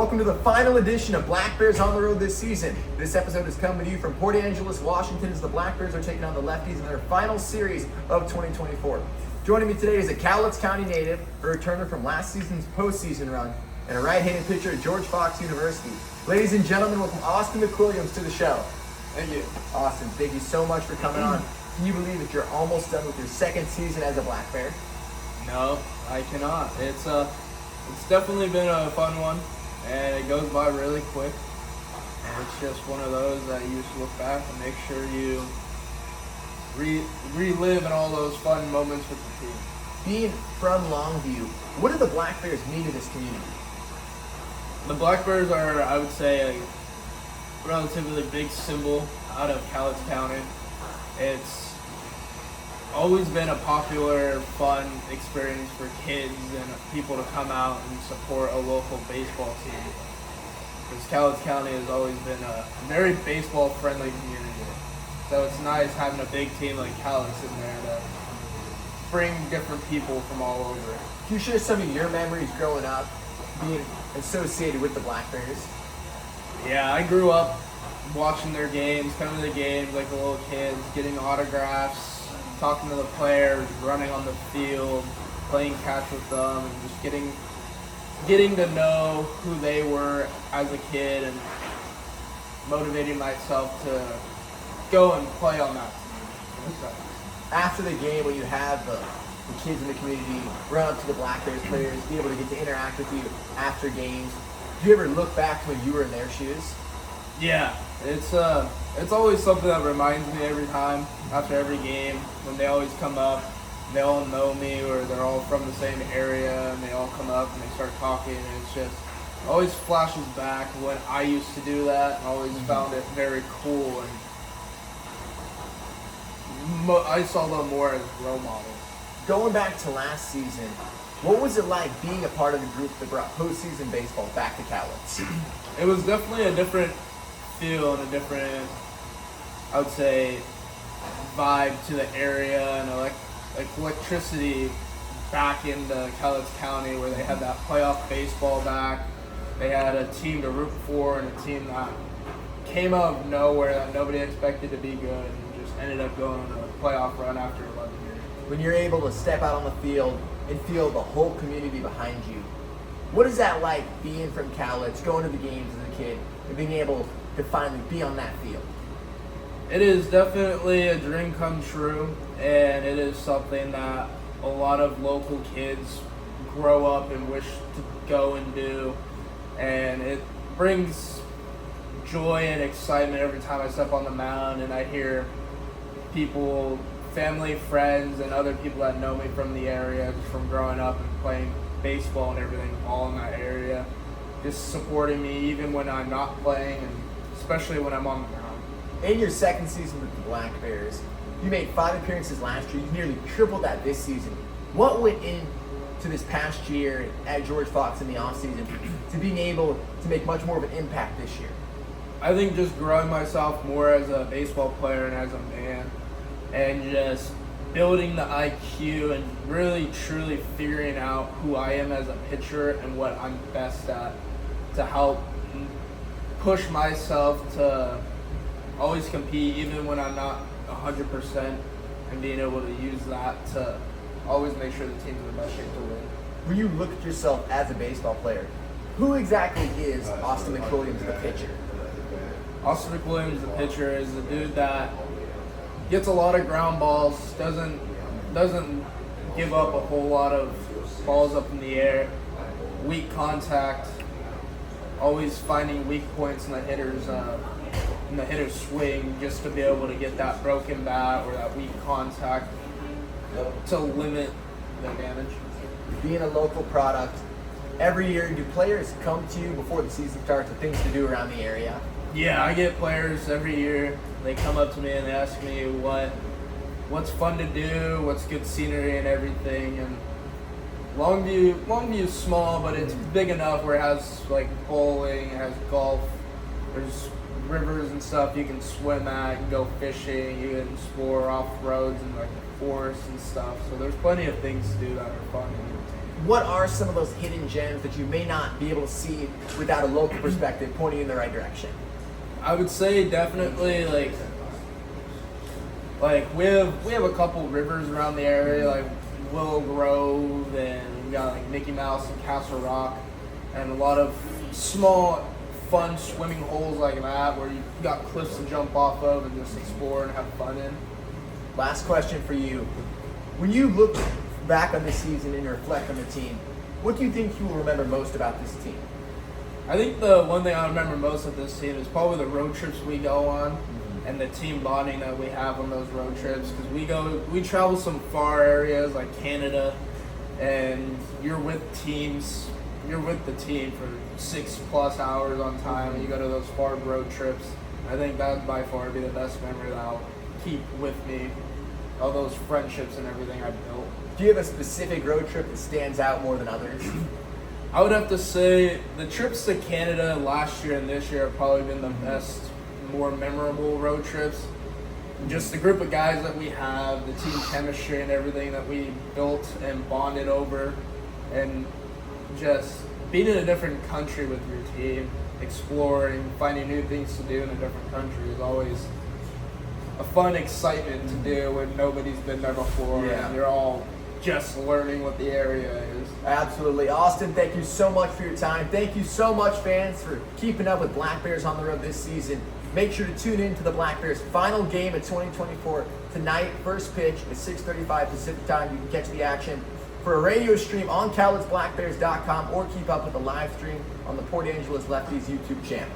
Welcome to the final edition of Black Bears on the Road this season. This episode is coming to you from Port Angeles, Washington, as the Black Bears are taking on the Lefties in their final series of 2024. Joining me today is a Cowlitz County native, a returner from last season's postseason run, and a right-handed pitcher at George Fox University. Ladies and gentlemen, welcome Austin McQuilliams to the show. Thank you. Austin, thank you so much for coming on. Can you believe that you're almost done with your second season as a Black Bear? No, I cannot. It's definitely been a fun one, and it goes by really quick. And it's just one of those that you just look back and make sure you relive in all those fun moments with the team. Being from Longview, what do the Black Bears mean to this community? The Black Bears are, I would say, a relatively big symbol out of Cowlitz County. It's always been a popular, fun experience for kids and people to come out and support a local baseball team. Because Cowlitz County has always been a very baseball-friendly community. So it's nice having a big team like Cowlitz in there to bring different people from all over. Can you share some of your memories growing up being associated with the Black Bears? Yeah, I grew up watching their games, coming to the games like the little kids, getting autographs, talking to the players, running on the field, playing catch with them, and just getting to know who they were as a kid and motivating myself to go and play on that team. After the game, when you have the kids in the community run up to the Black Bears players, be able to get to interact with you after games, do you ever look back to when you were in their shoes? Yeah, it's always something that reminds me every time after every game when they always come up. They all know me, or they're all from the same area, and they all come up and they start talking, and it's just always flashes back when I used to do that, and always found it very cool, and I saw them more as role models. Going back to last season, what was it like being a part of the group that brought postseason baseball back to Cowlitz? It was definitely a different feel and a different, I would say, vibe to the area, and electricity back into Cowlitz County, where they had that playoff baseball back. They had a team to root for and a team that came out of nowhere that nobody expected to be good and just ended up going on a playoff run after 11 years. When you're able to step out on the field and feel the whole community behind you, what is that like being from Cowlitz, going to the games as a kid, and being able to finally be on that field? It is definitely a dream come true, and it is something that a lot of local kids grow up and wish to go and do, and it brings joy and excitement every time I step on the mound and I hear people, family, friends, and other people that know me from the area, just from growing up and playing baseball and everything, all in that area, just supporting me even when I'm not playing, and especially when I'm on the mound. In your second season with the Black Bears, you made 5 appearances last year. You nearly tripled that this season. What went into this past year at George Fox in the offseason to being able to make much more of an impact this year? I think just growing myself more as a baseball player and as a man, and just building the IQ and really truly figuring out who I am as a pitcher and what I'm best at, to help push myself to always compete even when I'm not 100%, and being able to use that to always make sure the team's in the best shape to win. When you look at yourself as a baseball player, who exactly is Austin McQuilliams, the pitcher? Austin McQuilliams, the pitcher, is the dude that gets a lot of ground balls, doesn't give up a whole lot of balls up in the air, weak contact, always finding weak points in the hitter's swing, just to be able to get that broken bat or that weak contact to limit the damage. Being a local product, every year do players come to you before the season starts with things to do around the area? Yeah, I get players every year. They come up to me and they ask me what's fun to do, what's good scenery and everything. And Longview's small, but it's big enough where it has like bowling, it has golf, there's rivers and stuff you can swim at, you can go fishing, you can explore off roads and like the forest and stuff. So there's plenty of things to do that are fun and entertaining. what are some of those hidden gems that you may not be able to see without a local perspective pointing in the right direction? I would say definitely like we have a couple rivers around the area, like Willow Grove, and we got like Mickey Mouse and Castle Rock, and a lot of small, fun swimming holes like that where you got cliffs to jump off of and just explore and have fun in. Last question for you. When you look back on this season and you reflect on the team, what do you think you will remember most about this team? I think the one thing I remember most of this team is probably the road trips we go on and the team bonding that we have on those road trips, because we travel some far areas like Canada, and you're with the team for 6+ hours on time, and you go to those far road trips. I think that would by far be the best memory that I'll keep with me, all those friendships and everything I've built. Do you have a specific road trip that stands out more than others? I would have to say the trips to Canada last year and this year have probably been the best, more memorable road trips. Just the group of guys that we have, the team chemistry and everything that we built and bonded over, and just being in a different country with your team, exploring, finding new things to do in a different country is always a fun excitement to do when nobody's been there before and you're all just learning what the area is. Absolutely. Austin, thank you so much for your time. Thank you so much, fans, for keeping up with Black Bears on the road this season. Make sure to tune in to the Black Bears' final game of 2024 tonight. First pitch at 6:35 Pacific time. You can catch the action for a radio stream on CowlitzBlackBears.com or keep up with the live stream on the Port Angeles Lefties YouTube channel.